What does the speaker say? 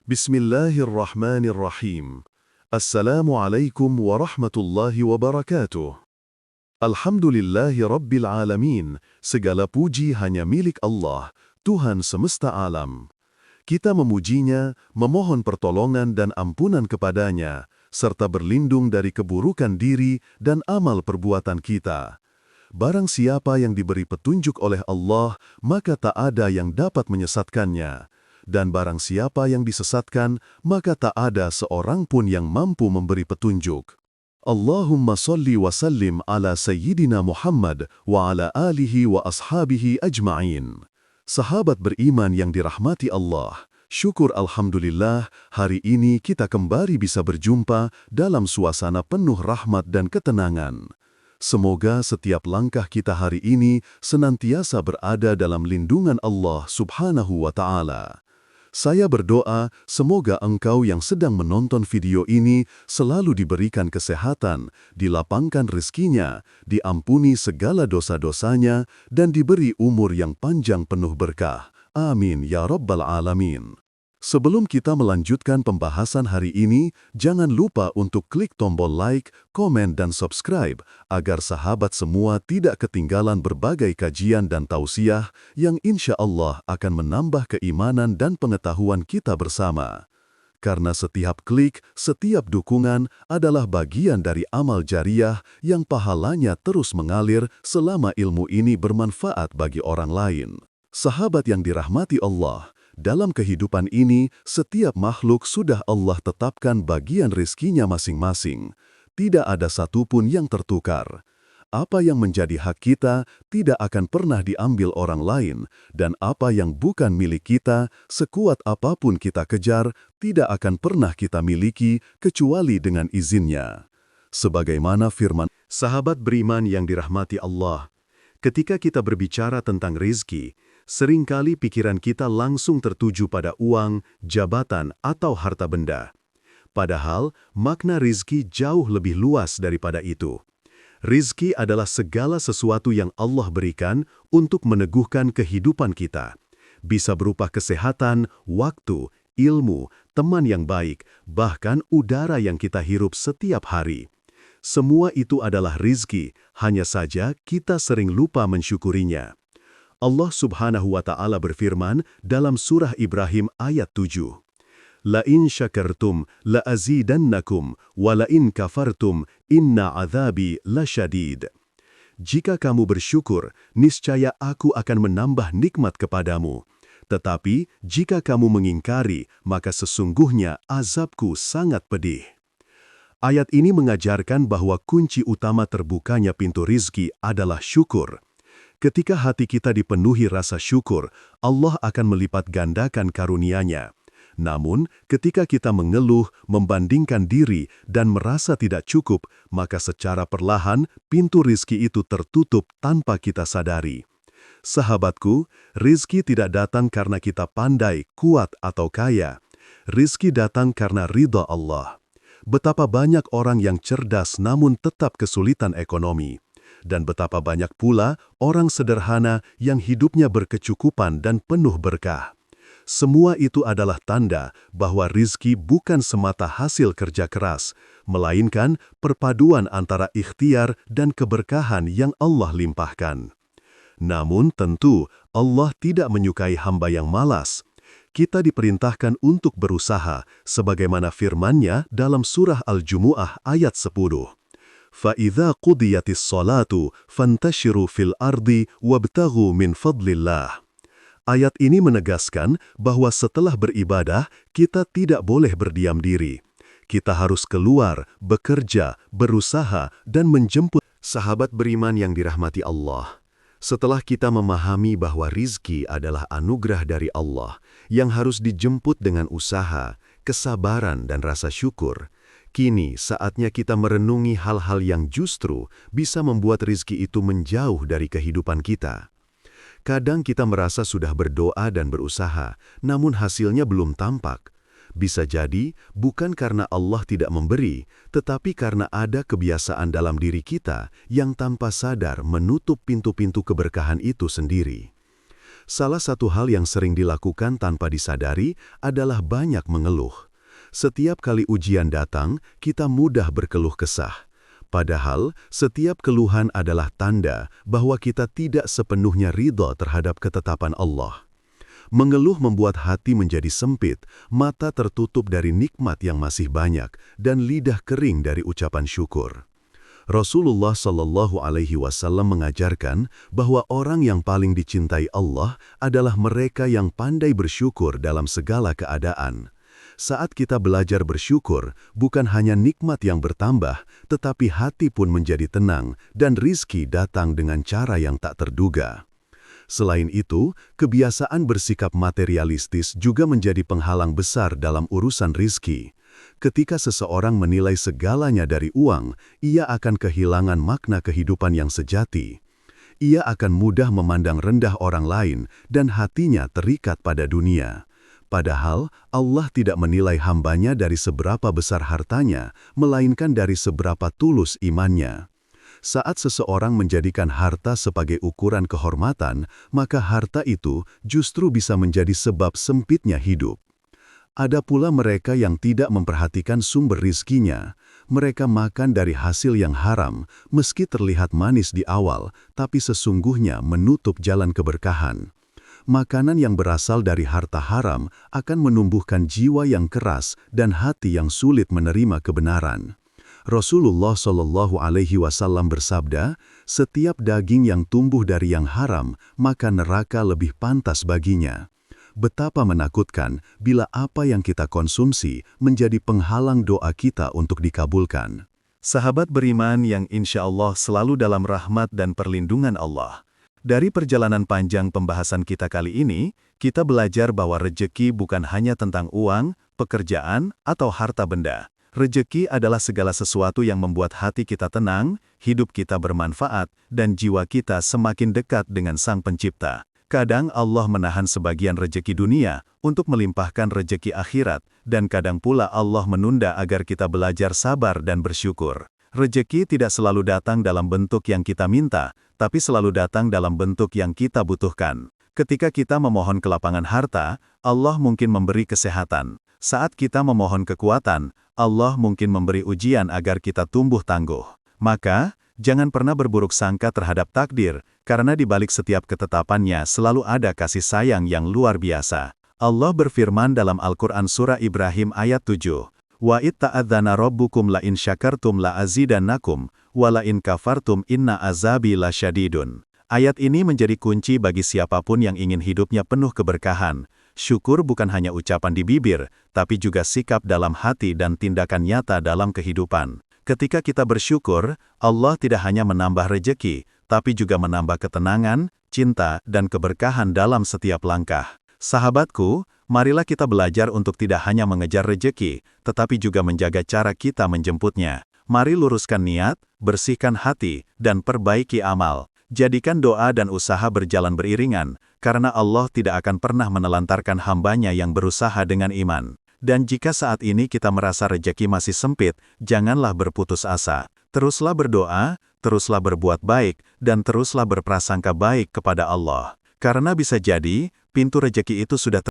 Bismillahirrahmanirrahim. Assalamualaikum warahmatullahi wabarakatuh. Alhamdulillahi Rabbil Alamin. Segala puji hanya milik Allah, Tuhan semesta alam. Kita memujinya, memohon pertolongan dan ampunan kepadanya, serta berlindung dari keburukan diri dan amal perbuatan kita. Barang siapa yang diberi petunjuk oleh Allah, maka tak ada yang dapat menyesatkannya. Dan barang siapa yang disesatkan, maka tak ada seorang pun yang mampu memberi petunjuk. Allahumma salli wa sallim ala Sayyidina Muhammad wa ala alihi wa ashabihi ajma'in. Sahabat beriman yang dirahmati Allah, syukur Alhamdulillah, hari ini kita kembali bisa berjumpa dalam suasana penuh rahmat dan ketenangan. Semoga setiap langkah kita hari ini senantiasa berada dalam lindungan Allah Subhanahu wa Ta'ala. Saya berdoa, semoga engkau yang sedang menonton video ini selalu diberikan kesehatan, dilapangkan rezekinya, diampuni segala dosa-dosanya, dan diberi umur yang panjang penuh berkah. Amin ya Rabbal Alamin. Sebelum kita melanjutkan pembahasan hari ini, jangan lupa untuk klik tombol like, komen, dan subscribe, agar sahabat semua tidak ketinggalan berbagai kajian dan tausiah yang insya Allah akan menambah keimanan dan pengetahuan kita bersama. Karena setiap klik, setiap dukungan adalah bagian dari amal jariah yang pahalanya terus mengalir selama ilmu ini bermanfaat bagi orang lain. Sahabat yang dirahmati Allah, dalam kehidupan ini, setiap makhluk sudah Allah tetapkan bagian rezekinya masing-masing. Tidak ada satupun yang tertukar. Apa yang menjadi hak kita tidak akan pernah diambil orang lain, dan apa yang bukan milik kita, sekuat apapun kita kejar, tidak akan pernah kita miliki kecuali dengan izinnya. Sebagaimana firman sahabat beriman yang dirahmati Allah, ketika kita berbicara tentang rezeki, seringkali pikiran kita langsung tertuju pada uang, jabatan, atau harta benda. Padahal, makna rizki jauh lebih luas daripada itu. Rizki adalah segala sesuatu yang Allah berikan untuk meneguhkan kehidupan kita. Bisa berupa kesehatan, waktu, ilmu, teman yang baik, bahkan udara yang kita hirup setiap hari. Semua itu adalah rizki, hanya saja kita sering lupa mensyukurinya. Allah Subhanahu wa Ta'ala berfirman dalam surah Ibrahim ayat 7. La in syakartum la azidannakum wa la in kafartum inna azabi lasyadid. Jika kamu bersyukur, niscaya aku akan menambah nikmat kepadamu. Tetapi jika kamu mengingkari, maka sesungguhnya azabku sangat pedih. Ayat ini mengajarkan bahwa kunci utama terbukanya pintu rizki adalah syukur. Ketika hati kita dipenuhi rasa syukur, Allah akan melipat gandakan karunia-Nya. Namun, ketika kita mengeluh, membandingkan diri, dan merasa tidak cukup, maka secara perlahan pintu rizki itu tertutup tanpa kita sadari. Sahabatku, rizki tidak datang karena kita pandai, kuat, atau kaya. Rizki datang karena ridha Allah. Betapa banyak orang yang cerdas namun tetap kesulitan ekonomi. Dan betapa banyak pula orang sederhana yang hidupnya berkecukupan dan penuh berkah. Semua itu adalah tanda bahwa rizki bukan semata hasil kerja keras, melainkan perpaduan antara ikhtiar dan keberkahan yang Allah limpahkan. Namun tentu Allah tidak menyukai hamba yang malas. Kita diperintahkan untuk berusaha, sebagaimana firman-Nya dalam surah Al-Jumu'ah ayat 10. فَإِذَا قُضِيَتِ الصَّلَاةُ فَانْتَشِرُوا فِي الْأَرْضِ وَابْتَغُوا مِنْ فَضْلِ اللَّهِ. Ayat ini menegaskan bahwa setelah beribadah, kita tidak boleh berdiam diri. Kita harus keluar, bekerja, berusaha, dan menjemput. Sahabat beriman yang dirahmati Allah, setelah kita memahami bahwa rizki adalah anugerah dari Allah yang harus dijemput dengan usaha, kesabaran, dan rasa syukur, kini saatnya kita merenungi hal-hal yang justru bisa membuat rizki itu menjauh dari kehidupan kita. Kadang kita merasa sudah berdoa dan berusaha, namun hasilnya belum tampak. Bisa jadi bukan karena Allah tidak memberi, tetapi karena ada kebiasaan dalam diri kita yang tanpa sadar menutup pintu-pintu keberkahan itu sendiri. Salah satu hal yang sering dilakukan tanpa disadari adalah banyak mengeluh. Setiap kali ujian datang, kita mudah berkeluh kesah. Padahal, setiap keluhan adalah tanda bahwa kita tidak sepenuhnya ridha terhadap ketetapan Allah. Mengeluh membuat hati menjadi sempit, mata tertutup dari nikmat yang masih banyak, dan lidah kering dari ucapan syukur. Rasulullah Shallallahu Alaihi Wasallam mengajarkan bahwa orang yang paling dicintai Allah adalah mereka yang pandai bersyukur dalam segala keadaan. Saat kita belajar bersyukur, bukan hanya nikmat yang bertambah, tetapi hati pun menjadi tenang dan rizki datang dengan cara yang tak terduga. Selain itu, kebiasaan bersikap materialistis juga menjadi penghalang besar dalam urusan rizki. Ketika seseorang menilai segalanya dari uang, ia akan kehilangan makna kehidupan yang sejati. Ia akan mudah memandang rendah orang lain dan hatinya terikat pada dunia. Padahal, Allah tidak menilai hambanya dari seberapa besar hartanya, melainkan dari seberapa tulus imannya. Saat seseorang menjadikan harta sebagai ukuran kehormatan, maka harta itu justru bisa menjadi sebab sempitnya hidup. Ada pula mereka yang tidak memperhatikan sumber rizkinya. Mereka makan dari hasil yang haram, meski terlihat manis di awal, tapi sesungguhnya menutup jalan keberkahan. Makanan yang berasal dari harta haram akan menumbuhkan jiwa yang keras dan hati yang sulit menerima kebenaran. Rasulullah Shallallahu Alaihi Wasallam bersabda, setiap daging yang tumbuh dari yang haram, maka neraka lebih pantas baginya. Betapa menakutkan bila apa yang kita konsumsi menjadi penghalang doa kita untuk dikabulkan. Sahabat beriman yang insya Allah selalu dalam rahmat dan perlindungan Allah. Dari perjalanan panjang pembahasan kita kali ini, kita belajar bahwa rejeki bukan hanya tentang uang, pekerjaan, atau harta benda. Rejeki adalah segala sesuatu yang membuat hati kita tenang, hidup kita bermanfaat, dan jiwa kita semakin dekat dengan Sang Pencipta. Kadang Allah menahan sebagian rejeki dunia untuk melimpahkan rejeki akhirat, dan kadang pula Allah menunda agar kita belajar sabar dan bersyukur. Rejeki tidak selalu datang dalam bentuk yang kita minta, tapi selalu datang dalam bentuk yang kita butuhkan. Ketika kita memohon kelapangan harta, Allah mungkin memberi kesehatan. Saat kita memohon kekuatan, Allah mungkin memberi ujian agar kita tumbuh tangguh. Maka, jangan pernah berburuk sangka terhadap takdir, karena di balik setiap ketetapannya selalu ada kasih sayang yang luar biasa. Allah berfirman dalam Al-Quran Surah Ibrahim ayat 7, "Wa id ta'adzana rabbukum la in syakartum la azidannakum, wa la in kafartum inna azabi lasyadidun." Ayat ini menjadi kunci bagi siapapun yang ingin hidupnya penuh keberkahan. Syukur bukan hanya ucapan di bibir, tapi juga sikap dalam hati dan tindakan nyata dalam kehidupan. Ketika kita bersyukur, Allah tidak hanya menambah rejeki, tapi juga menambah ketenangan, cinta, dan keberkahan dalam setiap langkah. Sahabatku, marilah kita belajar untuk tidak hanya mengejar rejeki, tetapi juga menjaga cara kita menjemputnya. Mari luruskan niat, bersihkan hati, dan perbaiki amal. Jadikan doa dan usaha berjalan beriringan, karena Allah tidak akan pernah menelantarkan hambanya yang berusaha dengan iman. Dan jika saat ini kita merasa rejeki masih sempit, janganlah berputus asa. Teruslah berdoa, teruslah berbuat baik, dan teruslah berprasangka baik kepada Allah. Karena bisa jadi, pintu rejeki itu sudah